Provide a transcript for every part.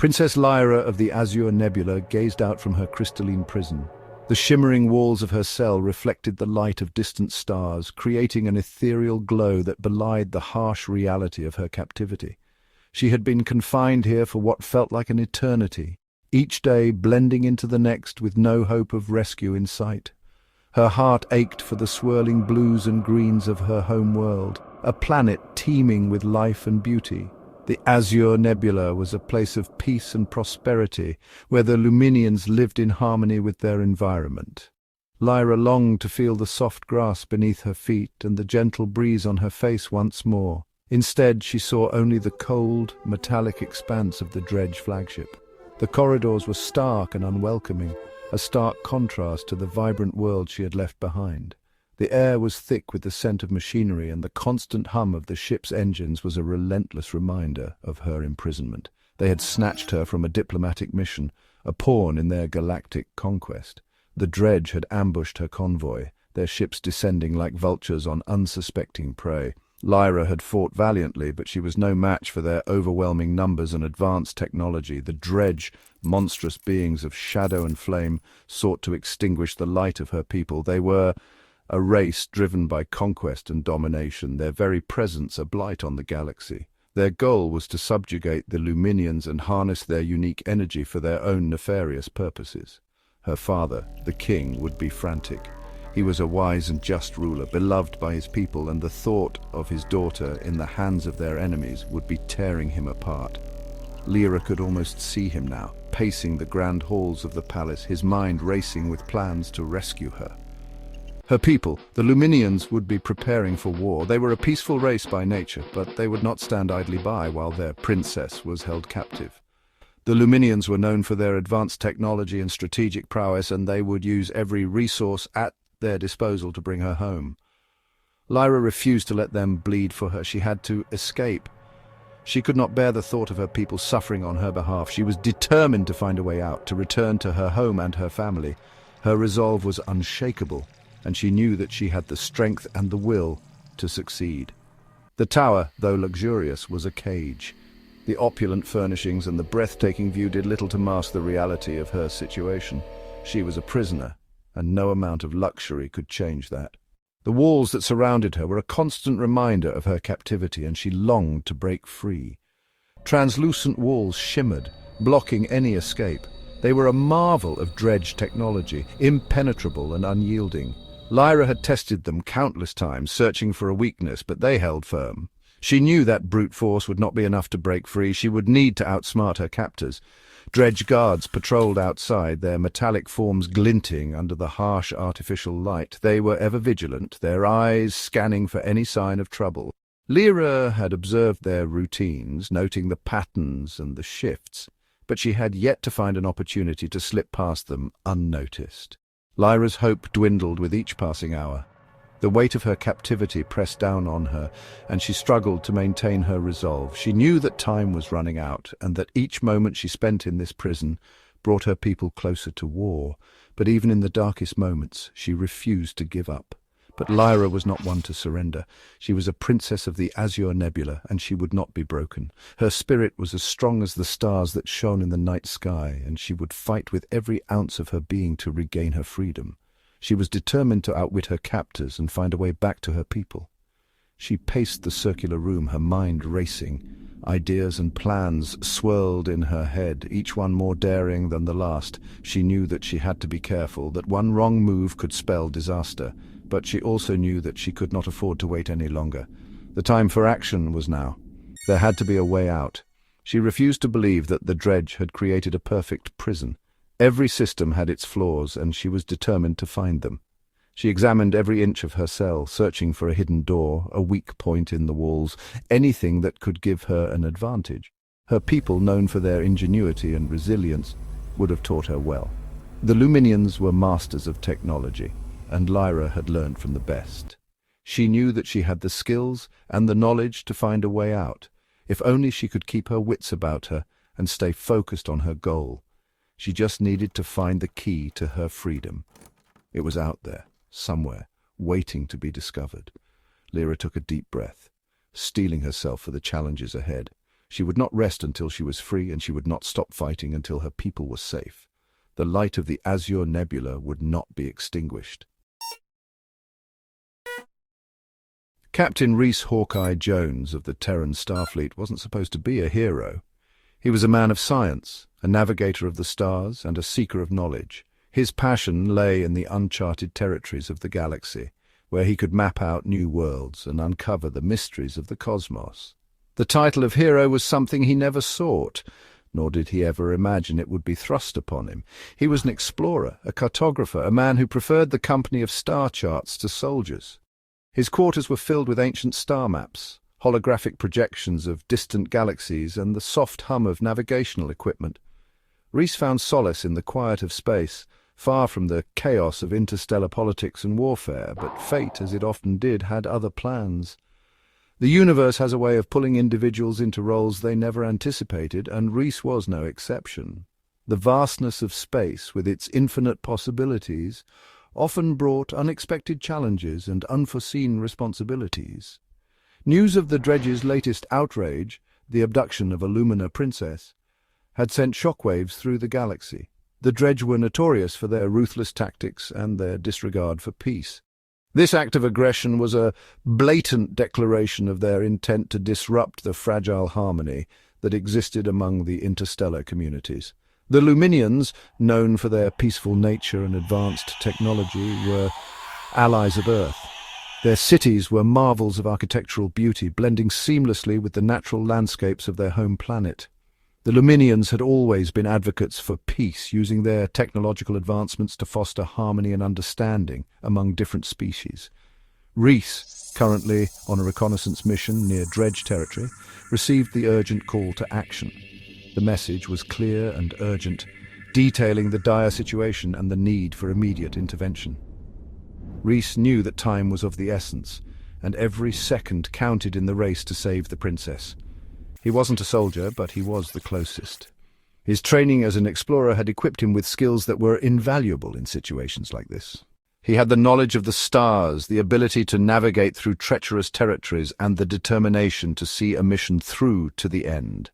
Princess Lyra of the Azure Nebula gazed out from her crystalline prison. The shimmering walls of her cell reflected the light of distant stars, creating an ethereal glow that belied the harsh reality of her captivity. She had been confined here for what felt like an eternity, each day blending into the next with no hope of rescue in sight. Her heart ached for the swirling blues and greens of her home world, a planet teeming with life and beauty. The Azure Nebula was a place of peace and prosperity, where the Luminians lived in harmony with their environment. Lyra longed to feel the soft grass beneath her feet and the gentle breeze on her face once more. Instead, she saw only the cold, metallic expanse of the Dredge flagship. The corridors were stark and unwelcoming, a stark contrast to the vibrant world she had left behind. The air was thick with the scent of machinery, and the constant hum of the ship's engines was a relentless reminder of her imprisonment. They had snatched her from a diplomatic mission, a pawn in their galactic conquest. The Dredge had ambushed her convoy, their ships descending like vultures on unsuspecting prey. Lyra had fought valiantly, but she was no match for their overwhelming numbers and advanced technology. The Dredge, monstrous beings of shadow and flame, sought to extinguish the light of her people. They were a race driven by conquest and domination, their very presence a blight on the galaxy. Their goal was to subjugate the Luminians and harness their unique energy for their own nefarious purposes. Her father, the king, would be frantic. He was a wise and just ruler, beloved by his people, and the thought of his daughter in the hands of their enemies would be tearing him apart. Lyra could almost see him now, pacing the grand halls of the palace, his mind racing with plans to rescue her. Her people, the Luminians, would be preparing for war. They were a peaceful race by nature, but they would not stand idly by while their princess was held captive. The Luminians were known for their advanced technology and strategic prowess, and they would use every resource at their disposal to bring her home. Lyra refused to let them bleed for her. She had to escape. She could not bear the thought of her people suffering on her behalf. She was determined to find a way out, to return to her home and her family. Her resolve was unshakable, and she knew that she had the strength and the will to succeed. The tower, though luxurious, was a cage. The opulent furnishings and the breathtaking view did little to mask the reality of her situation. She was a prisoner, and no amount of luxury could change that. The walls that surrounded her were a constant reminder of her captivity, and she longed to break free. Translucent walls shimmered, blocking any escape. They were a marvel of Dredge technology, impenetrable and unyielding. Lyra had tested them countless times, searching for a weakness, but they held firm. She knew that brute force would not be enough to break free. She would need to outsmart her captors. Dredge guards patrolled outside, their metallic forms glinting under the harsh artificial light. They were ever vigilant, their eyes scanning for any sign of trouble. Lyra had observed their routines, noting the patterns and the shifts, but she had yet to find an opportunity to slip past them unnoticed. Lyra's hope dwindled with each passing hour. The weight of her captivity pressed down on her, and she struggled to maintain her resolve. She knew that time was running out, and that each moment she spent in this prison brought her people closer to war. But even in the darkest moments, she refused to give up. But Lyra was not one to surrender. She was a princess of the Azure Nebula, and she would not be broken. Her spirit was as strong as the stars that shone in the night sky, and she would fight with every ounce of her being to regain her freedom. She was determined to outwit her captors and find a way back to her people. She paced the circular room, her mind racing. Ideas and plans swirled in her head, each one more daring than the last. She knew that she had to be careful, that one wrong move could spell disaster. But she also knew that she could not afford to wait any longer. The time for action was now. There had to be a way out. She refused to believe that the Dredge had created a perfect prison. Every system had its flaws, and she was determined to find them. She examined every inch of her cell, searching for a hidden door, a weak point in the walls, anything that could give her an advantage. Her people, known for their ingenuity and resilience, would have taught her well. The Luminians were masters of technology, and Lyra had learned from the best. She knew that she had the skills and the knowledge to find a way out, if only she could keep her wits about her and stay focused on her goal. She just needed to find the key to her freedom. It was out there, somewhere, waiting to be discovered. Lyra took a deep breath, steeling herself for the challenges ahead. She would not rest until she was free, and she would not stop fighting until her people were safe. The light of the Azure Nebula would not be extinguished. Captain Rhys Hawkeye Jones of the Terran Starfleet wasn't supposed to be a hero. He was a man of science, a navigator of the stars, and a seeker of knowledge. His passion lay in the uncharted territories of the galaxy, where he could map out new worlds and uncover the mysteries of the cosmos. The title of hero was something he never sought, nor did he ever imagine it would be thrust upon him. He was an explorer, a cartographer, a man who preferred the company of star charts to soldiers. His quarters were filled with ancient star maps, holographic projections of distant galaxies, and the soft hum of navigational equipment. Rhys found solace in the quiet of space, far from the chaos of interstellar politics and warfare, but fate, as it often did, had other plans. The universe has a way of pulling individuals into roles they never anticipated, and Rhys was no exception. The vastness of space, with its infinite possibilities, often brought unexpected challenges and unforeseen responsibilities. News of the Dredge's latest outrage, the abduction of a Lumina princess, had sent shockwaves through the galaxy. The Dredge were notorious for their ruthless tactics and their disregard for peace. This act of aggression was a blatant declaration of their intent to disrupt the fragile harmony that existed among the interstellar communities. The Luminians, known for their peaceful nature and advanced technology, were allies of Earth. Their cities were marvels of architectural beauty, blending seamlessly with the natural landscapes of their home planet. The Luminians had always been advocates for peace, using their technological advancements to foster harmony and understanding among different species. Rhys, currently on a reconnaissance mission near Dredge territory, received the urgent call to action. The message was clear and urgent, detailing the dire situation and the need for immediate intervention. Rhys knew that time was of the essence, and every second counted in the race to save the princess. He wasn't a soldier, but he was the closest. His training as an explorer had equipped him with skills that were invaluable in situations like this. He had the knowledge of the stars, the ability to navigate through treacherous territories, and the determination to see a mission through to the end.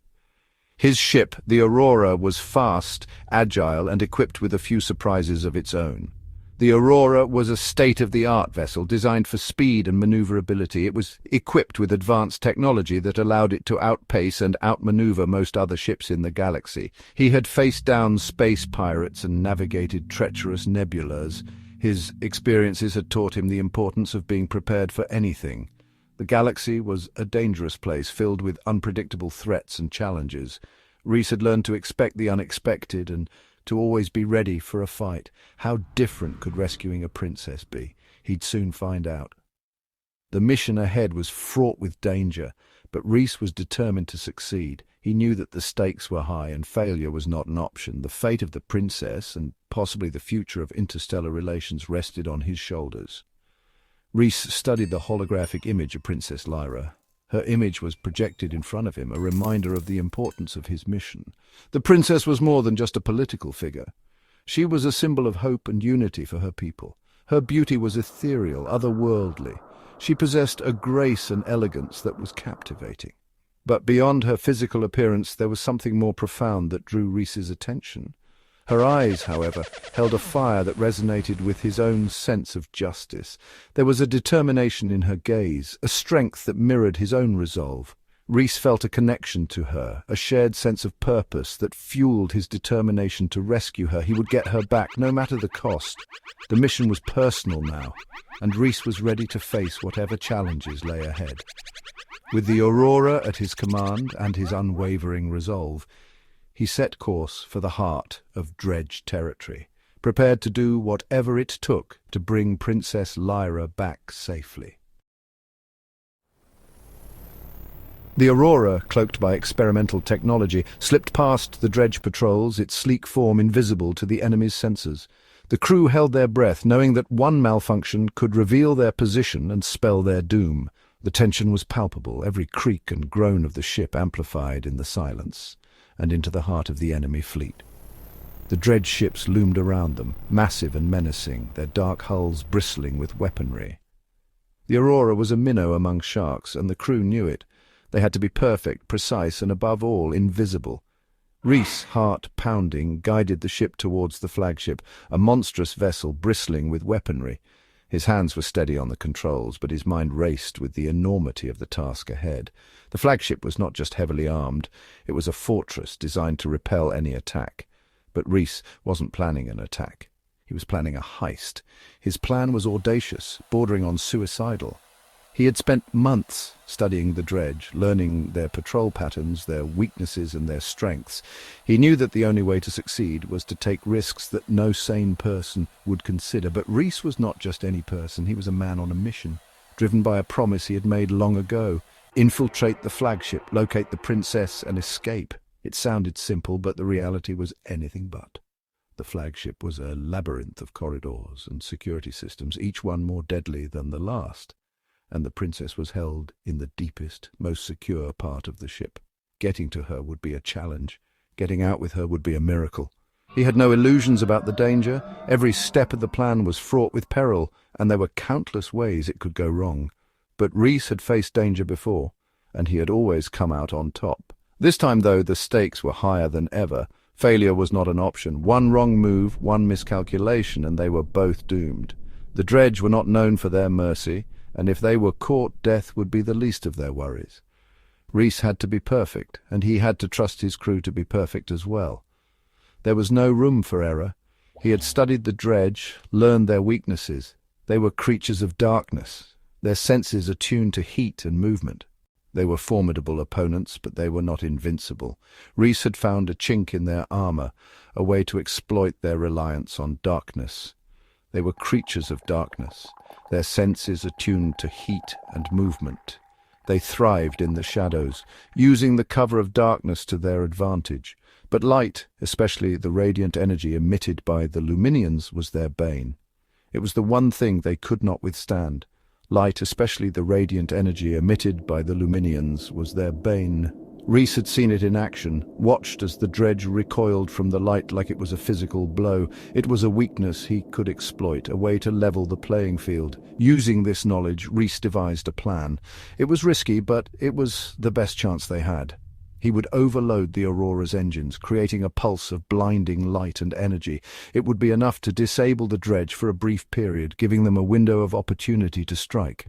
His ship, the Aurora, was fast, agile, and equipped with a few surprises of its own. The Aurora was a state-of-the-art vessel designed for speed and maneuverability. It was equipped with advanced technology that allowed it to outpace and outmaneuver most other ships in the galaxy. He had faced down space pirates and navigated treacherous nebulas. His experiences had taught him the importance of being prepared for anything. The galaxy was a dangerous place, filled with unpredictable threats and challenges. Rhys had learned to expect the unexpected and to always be ready for a fight. How different could rescuing a princess be? He'd soon find out. The mission ahead was fraught with danger, but Rhys was determined to succeed. He knew that the stakes were high and failure was not an option. The fate of the princess, and possibly the future of interstellar relations, rested on his shoulders. Rhys studied the holographic image of Princess Lyra. Her image was projected in front of him, a reminder of the importance of his mission. The princess was more than just a political figure. She was a symbol of hope and unity for her people. Her beauty was ethereal, otherworldly. She possessed a grace and elegance that was captivating. But beyond her physical appearance, there was something more profound that drew Rhys's attention. Her eyes, however, held a fire that resonated with his own sense of justice. There was a determination in her gaze, a strength that mirrored his own resolve. Rhys felt a connection to her, a shared sense of purpose that fueled his determination to rescue her. He would get her back, no matter the cost. The mission was personal now, and Rhys was ready to face whatever challenges lay ahead. With the Aurora at his command and his unwavering resolve, he set course for the heart of Dredge territory, prepared to do whatever it took to bring Princess Lyra back safely. The Aurora, cloaked by experimental technology, slipped past the Dredge patrols, its sleek form invisible to the enemy's sensors. The crew held their breath, knowing that one malfunction could reveal their position and spell their doom. The tension was palpable, every creak and groan of the ship amplified in the silence, and into the heart of the enemy fleet. The Dredge ships loomed around them, massive and menacing, their dark hulls bristling with weaponry. The Aurora was a minnow among sharks, and the crew knew it, They had to be perfect, precise, and above all, invisible. Reese, heart pounding, guided the ship towards the flagship, a monstrous vessel bristling with weaponry. His hands were steady on the controls, but his mind raced with the enormity of the task ahead. The flagship was not just heavily armed, it was a fortress designed to repel any attack. But Reese wasn't planning an attack. He was planning a heist. His plan was audacious, bordering on suicidal. He had spent months studying the dredge, learning their patrol patterns, their weaknesses and their strengths. He knew that the only way to succeed was to take risks that no sane person would consider. But Reese was not just any person. He was a man on a mission, driven by a promise he had made long ago. Infiltrate the flagship, locate the princess, and escape. It sounded simple, but the reality was anything but. The flagship was a labyrinth of corridors and security systems, each one more deadly than the last. And the princess was held in the deepest, most secure part of the ship. Getting to her would be a challenge. Getting out with her would be a miracle. He had no illusions about the danger. Every step of the plan was fraught with peril, and there were countless ways it could go wrong. But Reese had faced danger before, and he had always come out on top. This time, though, the stakes were higher than ever. Failure was not an option. One wrong move, one miscalculation, and they were both doomed. The dredge were not known for their mercy, and if they were caught, death would be the least of their worries. Reese had to be perfect, and he had to trust his crew to be perfect as well. There was no room for error. He had studied the dredge, learned their weaknesses. They were creatures of darkness, their senses attuned to heat and movement. They were formidable opponents, but they were not invincible. Reese had found a chink in their armor, a way to exploit their reliance on darkness. They were creatures of darkness, their senses attuned to heat and movement. They thrived in the shadows, using the cover of darkness to their advantage. But light, especially the radiant energy emitted by the Luminians, was their bane. It was the one thing they could not withstand. Light, especially the radiant energy emitted by the Luminians, was their bane. Reese had seen it in action, watched as the dredge recoiled from the light like it was a physical blow. It was a weakness he could exploit, a way to level the playing field. Using this knowledge, Reese devised a plan. It was risky, but it was the best chance they had. He would overload the Aurora's engines, creating a pulse of blinding light and energy. It would be enough to disable the dredge for a brief period, giving them a window of opportunity to strike.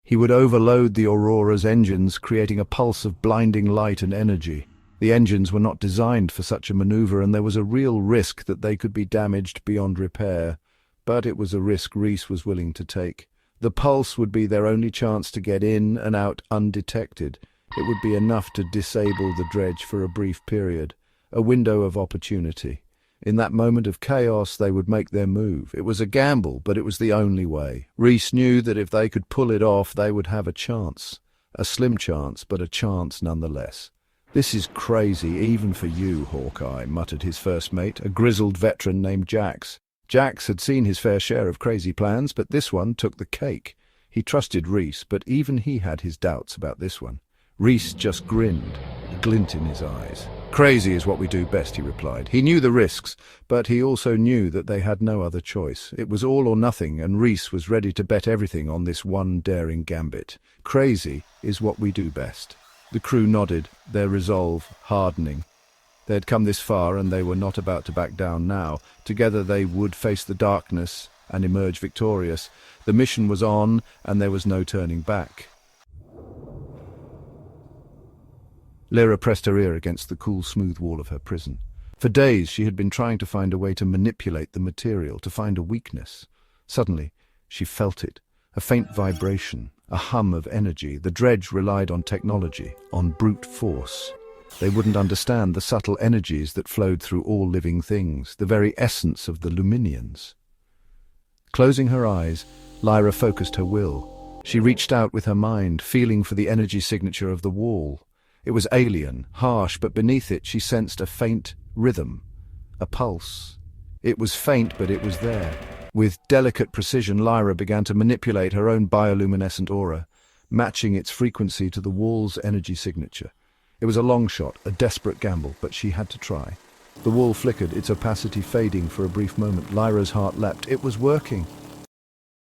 He would overload the Aurora's engines, creating a pulse of blinding light and energy. The engines were not designed for such a maneuver, and there was a real risk that they could be damaged beyond repair. But it was a risk Reese was willing to take. The pulse would be their only chance to get in and out undetected. It would be enough to disable the dredge for a brief period, a window of opportunity. In that moment of chaos, they would make their move. It was a gamble, but it was the only way. Reese knew that if they could pull it off, they would have a chance. A slim chance, but a chance nonetheless. "This is crazy, even for you, Hawkeye," muttered his first mate, a grizzled veteran named Jax. Jax had seen his fair share of crazy plans, but this one took the cake. He trusted Reese, but even he had his doubts about this one. Reese just grinned, a glint in his eyes. "Crazy is what we do best," he replied. He knew the risks, but he also knew that they had no other choice. It was all or nothing, and Reese was ready to bet everything on this one daring gambit. Crazy is what we do best. The crew nodded, their resolve hardening. They had come this far, and they were not about to back down now. Together they would face the darkness and emerge victorious. The mission was on, and there was no turning back. Lyra pressed her ear against the cool, smooth wall of her prison. For days she had been trying to find a way to manipulate the material, to find a weakness. Suddenly, she felt it, a faint vibration, a hum of energy. The dredge relied on technology, on brute force. They wouldn't understand the subtle energies that flowed through all living things, the very essence of the Luminians. Closing her eyes, Lyra focused her will. She reached out with her mind, feeling for the energy signature of the wall. It was alien, harsh, but beneath it she sensed a faint rhythm, a pulse. It was faint, but it was there. With delicate precision, Lyra began to manipulate her own bioluminescent aura, matching its frequency to the wall's energy signature. It was a long shot, a desperate gamble, but she had to try. The wall flickered, its opacity fading for a brief moment. Lyra's heart leapt. It was working.